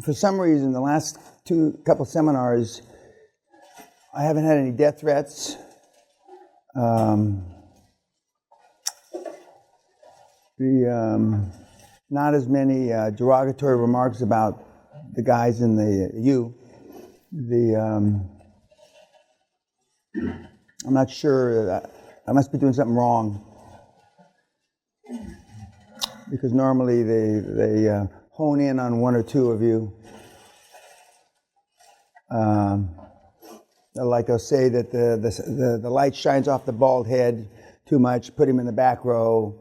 For some reason, the last couple seminars, I haven't had any death threats. Not as many derogatory remarks about the guys in the I'm not sure. I must be doing something wrong, because normally they hone in on one or two of you. Like they'll say that the light shines off the bald head too much, put him in the back row,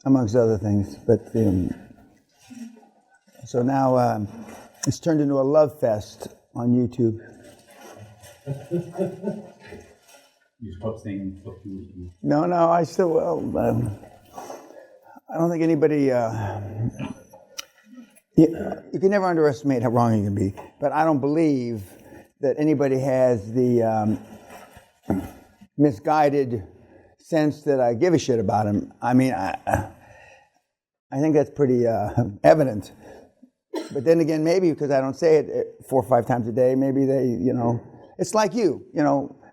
amongst other things. But so now it's turned into a love fest on YouTube. You stop saying fuck you. No, I still will. I don't think anybody. You can never underestimate how wrong you can be, but I don't believe that anybody has the misguided sense that I give a shit about him. I mean, I think that's pretty evident. But then again, maybe because I don't say it 4 or 5 times a day, maybe they, it's like you,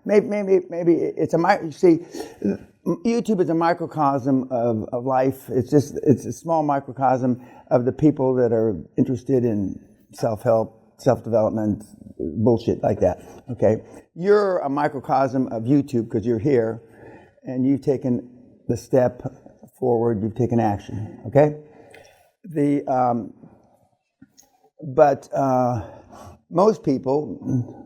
maybe it's you see, YouTube is a microcosm of life. It's a small microcosm of the people that are interested in self-help, self-development, bullshit like that, okay? You're a microcosm of YouTube because you're here, and you've taken the step forward, you've taken action, okay? But most people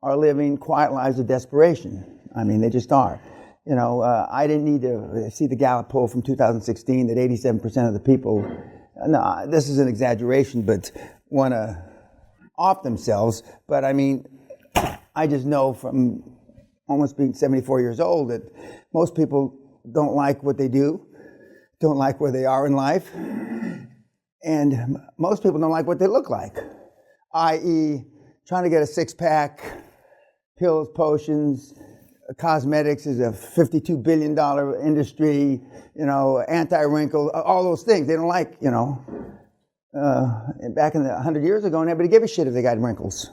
are living quiet lives of desperation. I mean, they just are. I didn't need to see the Gallup poll from 2016 that 87% of the people, no, this is an exaggeration, but want to off themselves. But I mean, I just know from almost being 74 years old that most people don't like what they do, don't like where they are in life, and most people don't like what they look like, i.e. trying to get a six-pack, pills, potions, cosmetics is a $52 billion industry, anti-wrinkle, all those things. They don't like, back in 100 years ago, nobody gave a shit if they got wrinkles.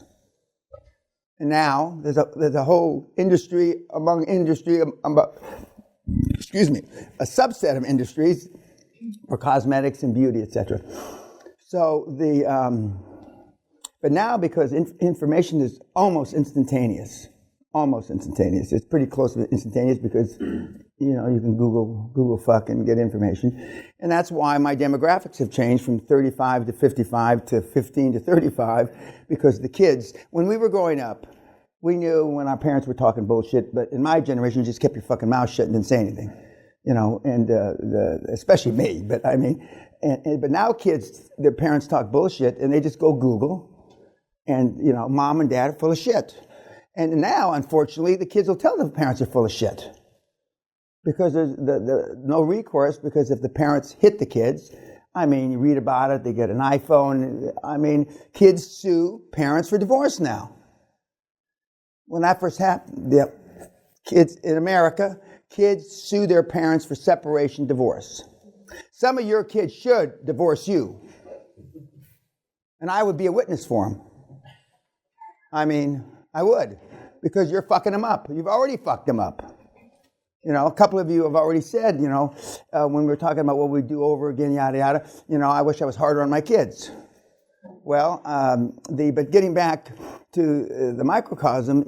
And now there's a whole industry a subset of industries for cosmetics and beauty, etc. So but now because information is almost instantaneous. It's pretty close to instantaneous because, you can Google fuck and get information. And that's why my demographics have changed from 35 to 55 to 15 to 35, because the kids, when we were growing up, we knew when our parents were talking bullshit, but in my generation, you just kept your fucking mouth shut and didn't say anything, and especially me, but I mean, but now kids, their parents talk bullshit and they just go Google, and, mom and dad are full of shit. And now, unfortunately, the kids will tell the parents are full of shit because there's no recourse, because if the parents hit the kids, I mean, you read about it, they get an iPhone. I mean, kids sue parents for divorce now. When that first happened, the kids in America, kids sue their parents for separation, divorce. Some of your kids should divorce you. And I would be a witness for them. I mean, I would, because you're fucking them up. You've already fucked them up. A couple of you have already said, when we were talking about what we do over again, yada, yada, I wish I was harder on my kids. Well, but getting back to the microcosm,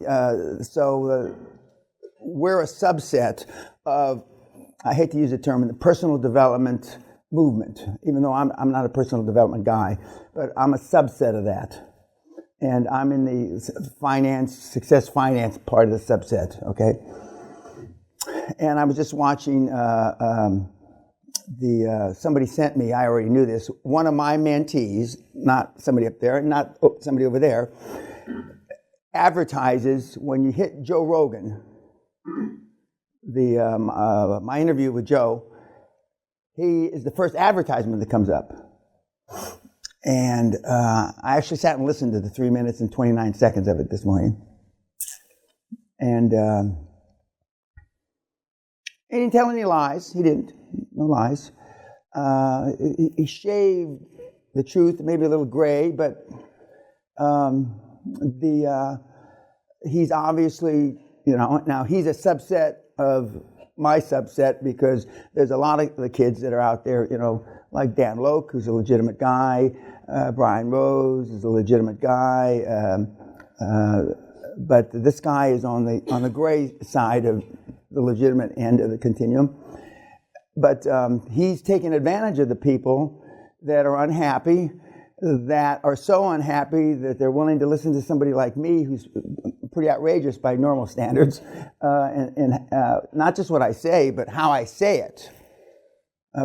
we're a subset of, I hate to use the term, the personal development movement, even though I'm not a personal development guy, but I'm a subset of that. And I'm in the success finance part of the subset, okay? And I was just watching somebody sent me, I already knew this, one of my mentees, not somebody up there, not somebody over there, advertises when you hit Joe Rogan, my interview with Joe, he is the first advertisement that comes up. And I actually sat and listened to the 3 minutes and 29 seconds of it this morning. And He didn't tell any lies. He didn't. No lies. He shaved the truth, maybe a little gray, but he's obviously, now he's a subset of my subset because there's a lot of the kids that are out there, like Dan Loke, who's a legitimate guy, Brian Rose is a legitimate guy, but this guy is on the gray side of the legitimate end of the continuum. But he's taking advantage of the people that are unhappy, that are so unhappy that they're willing to listen to somebody like me who's pretty outrageous by normal standards, and not just what I say, but how I say it,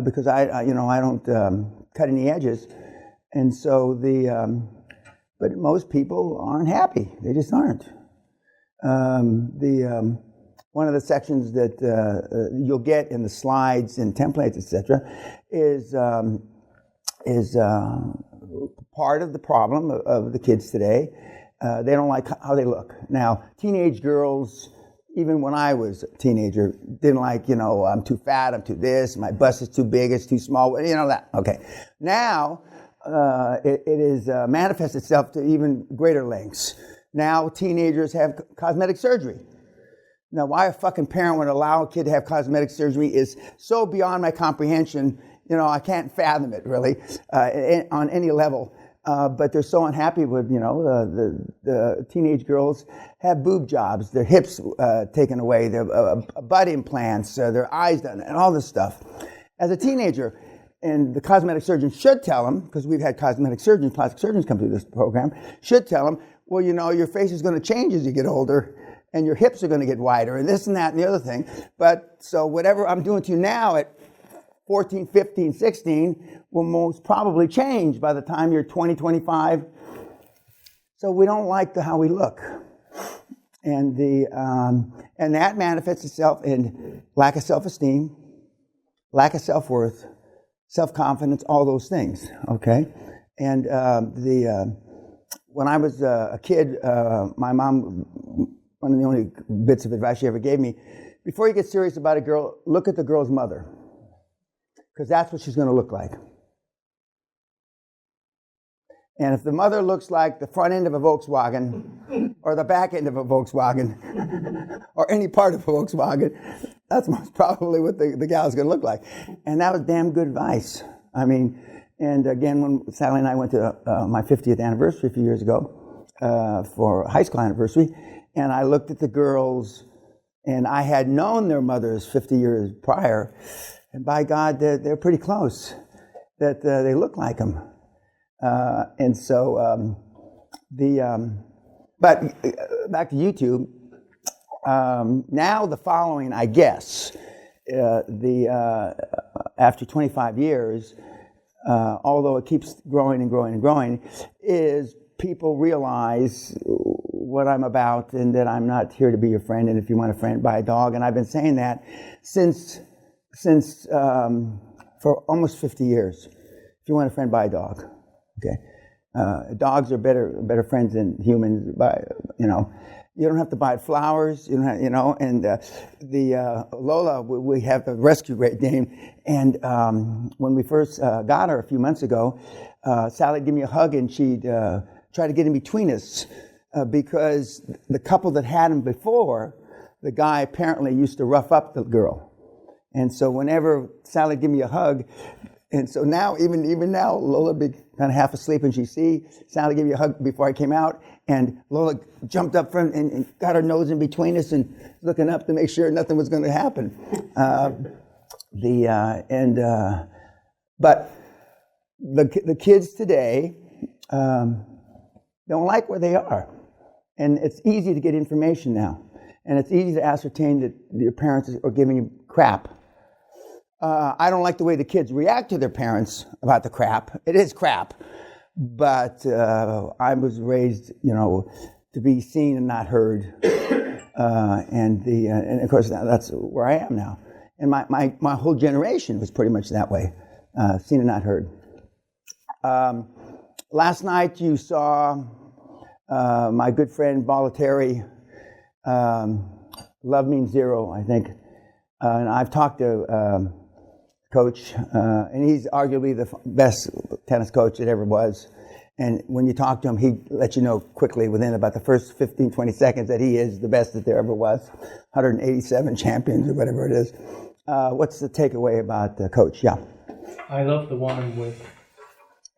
because I don't cut any edges, and so but most people aren't happy. They just aren't. One of the sections that you'll get in the slides and templates, etc., is part of the problem of the kids today. They don't like how they look. Now, teenage girls, even when I was a teenager, didn't like, I'm too fat, I'm too this, my bust is too big, it's too small, that. Okay. Now, it is manifests itself to even greater lengths. Now, teenagers have cosmetic surgery. Now, why a fucking parent would allow a kid to have cosmetic surgery is so beyond my comprehension. I can't fathom it, really, on any level. But they're so unhappy with, the teenage girls have boob jobs, their hips taken away, their butt implants, their eyes done, and all this stuff. As a teenager, and the cosmetic surgeon should tell them, because we've had cosmetic surgeons, plastic surgeons come through this program, should tell them, well, your face is going to change as you get older, and your hips are going to get wider, and this and that and the other thing. But so whatever I'm doing to you now at 14, 15, 16 will most probably change by the time you're 20, 25. So we don't like how we look. And and that manifests itself in lack of self-esteem, lack of self-worth, self-confidence, all those things, okay? And when I was a kid, my mom, one of the only bits of advice she ever gave me, before you get serious about a girl, look at the girl's mother, because that's what she's going to look like. And if the mother looks like the front end of a Volkswagen or the back end of a Volkswagen or any part of a Volkswagen, that's most probably what the gal's going to look like. And that was damn good advice. I mean, and again, when Sally and I went to my 50th anniversary a few years ago for high school anniversary, and I looked at the girls, and I had known their mothers 50 years prior, and by God, they're pretty close, that they look like them. And so, but back to YouTube, now the following, I guess, after 25 years, although it keeps growing and growing and growing, is people realize what I'm about and that I'm not here to be your friend, and if you want a friend, buy a dog. And I've been saying that since for almost 50 years. If you want a friend, buy a dog. Okay, dogs are better friends than humans. You don't have to buy flowers. You don't have, And the Lola, we have the rescue great name. And when we first got her a few months ago, Sally'd give me a hug, and she'd try to get in between us because the couple that had him before, the guy apparently used to rough up the girl. And so whenever Sally'd give me a hug, and so now, even now, Lola would be kind of half asleep, and she'd see Sally give you a hug before I came out, and Lola jumped up front and got her nose in between us and looking up to make sure nothing was going to happen. But the kids today don't like where they are, and it's easy to get information now, and it's easy to ascertain that your parents are giving you crap. I don't like the way the kids react to their parents about the crap. It is crap. But I was raised, to be seen and not heard. And of course, that's where I am now. And my whole generation was pretty much that way, seen and not heard. Last night you saw my good friend Bolletary, Love Means Zero, I think. And I've talked to Coach, and he's arguably the best tennis coach that ever was. And when you talk to him, he lets you know quickly within about the first 15, 20 seconds that he is the best that there ever was. 187 champions or whatever it is. What's the takeaway about Coach? Yeah. I love the one I'm with.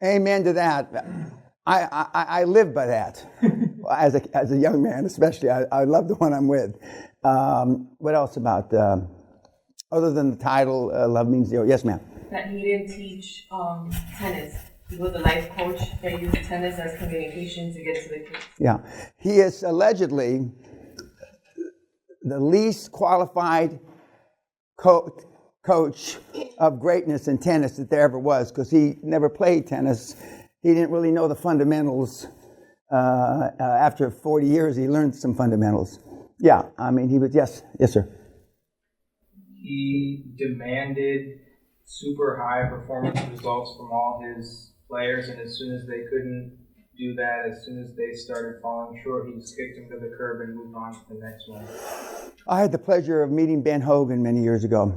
Amen to that. I live by that. As a young man, especially, I love the one I'm with. What else about, other than the title, Love Means Zero? Yes, ma'am. That he didn't teach tennis. He was a life coach that used tennis as communication to get to the kids. Yeah. He is allegedly the least qualified coach of greatness in tennis that there ever was, because he never played tennis. He didn't really know the fundamentals. After 40 years, he learned some fundamentals. Yeah, I mean, he was, yes, sir. He demanded super high performance results from all his players, and as soon as they couldn't do that, as soon as they started falling short, he just kicked them to the curb and moved on to the next one. I had the pleasure of meeting Ben Hogan many years ago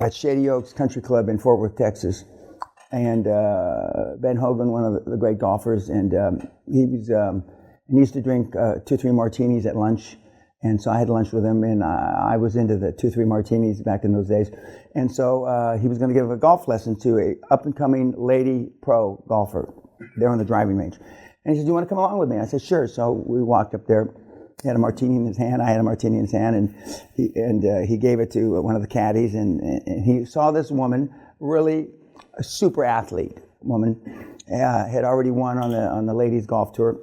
at Shady Oaks Country Club in Fort Worth, Texas. And Ben Hogan, one of the great golfers, and he used to drink 2-3 martinis at lunch. And so I had lunch with him, and I was into the 2-3 martinis back in those days. And so he was going to give a golf lesson to a up-and-coming lady pro golfer there on the driving range. And he said, "Do you want to come along with me?" I said, "Sure." So we walked up there. He had a martini in his hand. I had a martini in his hand, and he gave it to one of the caddies. And he saw this woman, really a super athlete woman, had already won on the ladies golf tour,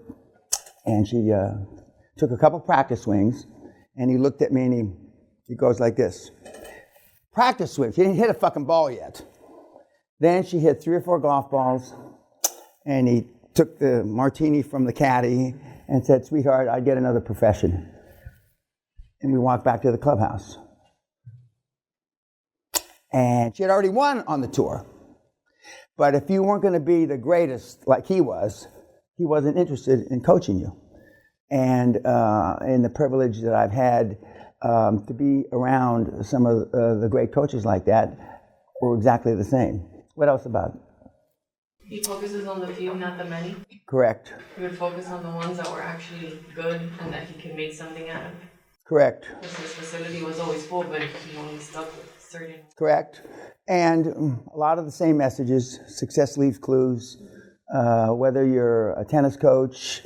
and she took a couple practice swings, and he looked at me and he goes like this. Practice swings. He didn't hit a fucking ball yet. Then she hit 3 or 4 golf balls, and he took the martini from the caddy and said, "Sweetheart, I'd get another profession." And we walked back to the clubhouse. And she had already won on the tour. But if you weren't going to be the greatest like he wasn't interested in coaching you. And in the privilege that I've had to be around some of the great coaches like that were exactly the same. What else about it? He focuses on the few, not the many. Correct. He would focus on the ones that were actually good and that he could make something out of. Correct. Because his facility was always full, but he only stuck with certain. Correct. And a lot of the same messages. Success leaves clues. Whether you're a tennis coach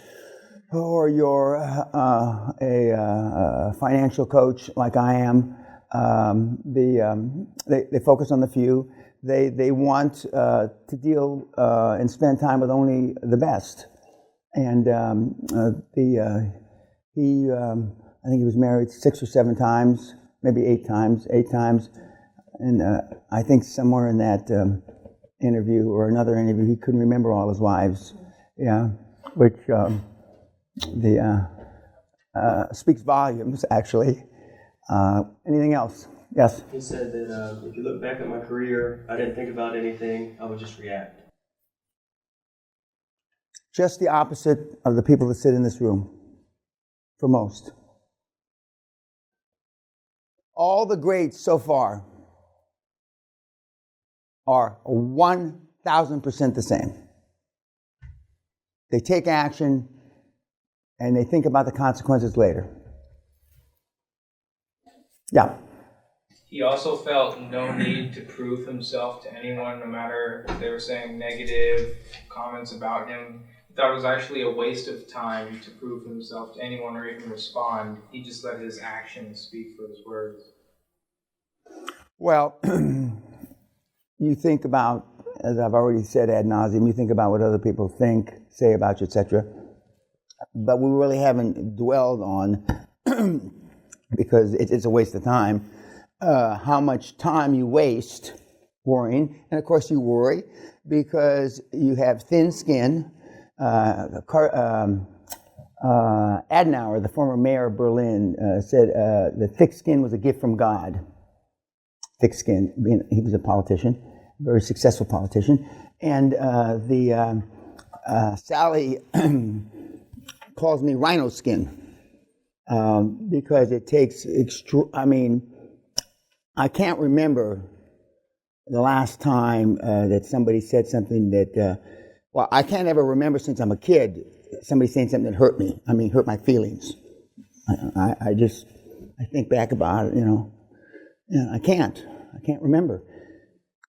or you're a financial coach like I am, they focus on the few. They want to deal and spend time with only the best. And I think he was married 6 or 7 times, maybe 8 times. And I think somewhere in that interview or another interview, he couldn't remember all his wives. Yeah, which speaks volumes, actually. Anything else? Yes? He said that if you look back at my career, I didn't think about anything, I would just react. Just the opposite of the people that sit in this room, for most. All the greats so far are 1,000% the same. They take action and they think about the consequences later. Yeah. He also felt no need to prove himself to anyone, no matter if they were saying negative comments about him. He thought it was actually a waste of time to prove himself to anyone or even respond. He just let his actions speak for his words. Well, you think about, as I've already said ad nauseum, you think about what other people think, say about you, etc. But we really haven't dwelled on, because it's a waste of time, how much time you waste worrying. And of course you worry because you have thin skin. Adenauer, the former mayor of Berlin, said that thick skin was a gift from God. Thick skin. He was a politician, a very successful politician. And Sally calls me rhino skin because it takes I can't remember the last time that somebody said something that, well, I can't ever remember since I'm a kid somebody saying something that hurt me. I mean, hurt my feelings. I think back about it, and I can't remember.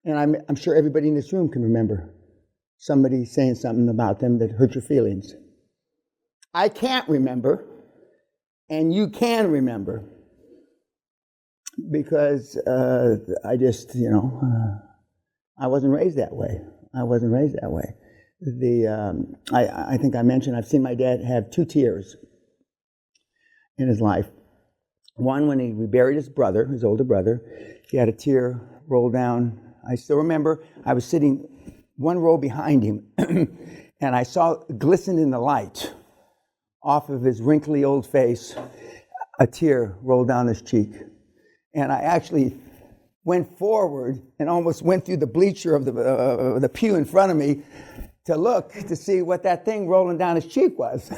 And I'm sure everybody in this room can remember somebody saying something about them that hurt your feelings. I can't remember, and you can remember, because I just, I wasn't raised that way. I think I mentioned I've seen my dad have 2 tears in his life. One, when we buried his brother, his older brother, he had a tear roll down. I still remember I was sitting one row behind him, and I saw glisten in the light off of his wrinkly old face, a tear roll down his cheek. And I actually went forward and almost went through the bleacher of the pew in front of me to look to see what that thing rolling down his cheek was.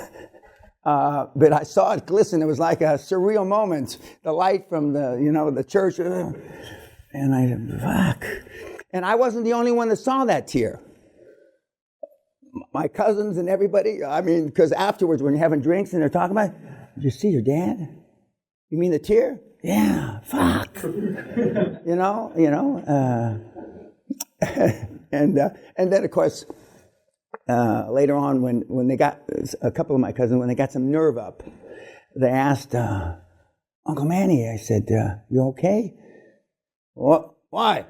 But I saw it glisten. It was like a surreal moment. The light from the church. And I said, fuck. And I wasn't the only one that saw that tear. My cousins and everybody, because afterwards when you're having drinks and they're talking about, did you see your dad? You mean the tear? Yeah, fuck. And then of course, later on when they got, a couple of my cousins, when they got some nerve up, they asked, Uncle Manny, I said, you okay? What? Why?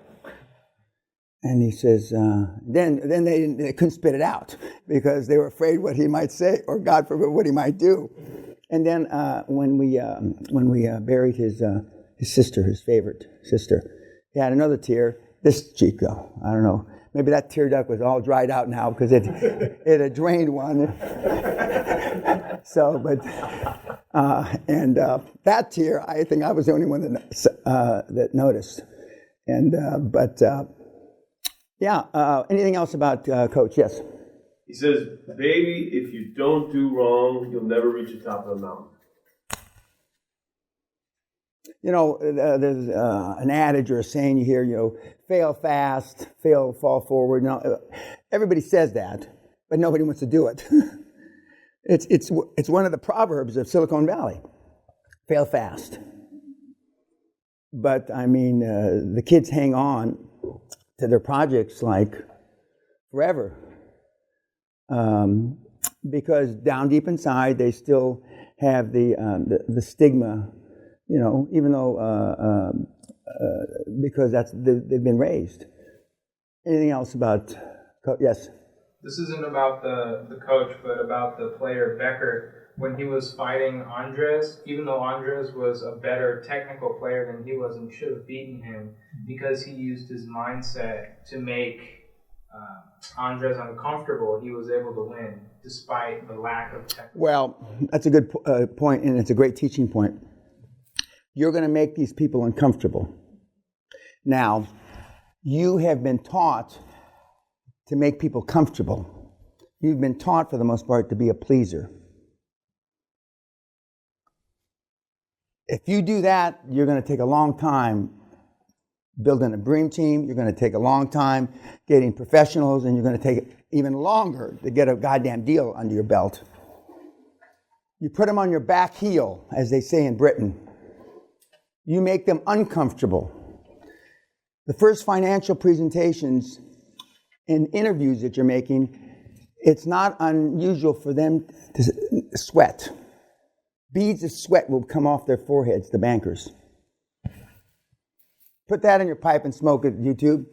And he says, then they couldn't spit it out because they were afraid what he might say, or God forbid what he might do. And then when we buried his sister, his favorite sister, he had another tear. This cheek, though, I don't know. Maybe that tear duct was all dried out now because it had drained one. So, but that tear, I think I was the only one that noticed. And anything else about Coach? Yes. He says, baby, if you don't do wrong, you'll never reach the top of the mountain. There's an adage or a saying you hear, fail fast, fall forward. Everybody says that, but nobody wants to do it. It's one of the proverbs of Silicon Valley. Fail fast. But, the kids hang on to their projects like forever. Because down deep inside, they still have the stigma, even though, because they've been raised. Anything else about, yes? This isn't about the coach, but about the player Becker. When he was fighting Andres, even though Andres was a better technical player than he was and should have beaten him, because he used his mindset to make Andres uncomfortable, he was able to win despite the lack of technical. Well, that's a good point, and it's a great teaching point. You're going to make these people uncomfortable. Now, you have been taught to make people comfortable. You've been taught, for the most part, to be a pleaser. If you do that, you're going to take a long time building a dream team. You're going to take a long time getting professionals, and you're going to take even longer to get a goddamn deal under your belt. You put them on your back heel, as they say in Britain. You make them uncomfortable. The first financial presentations and interviews that you're making, it's not unusual for them to sweat. Beads of sweat will come off their foreheads, the bankers. Put that in your pipe and smoke it, YouTube.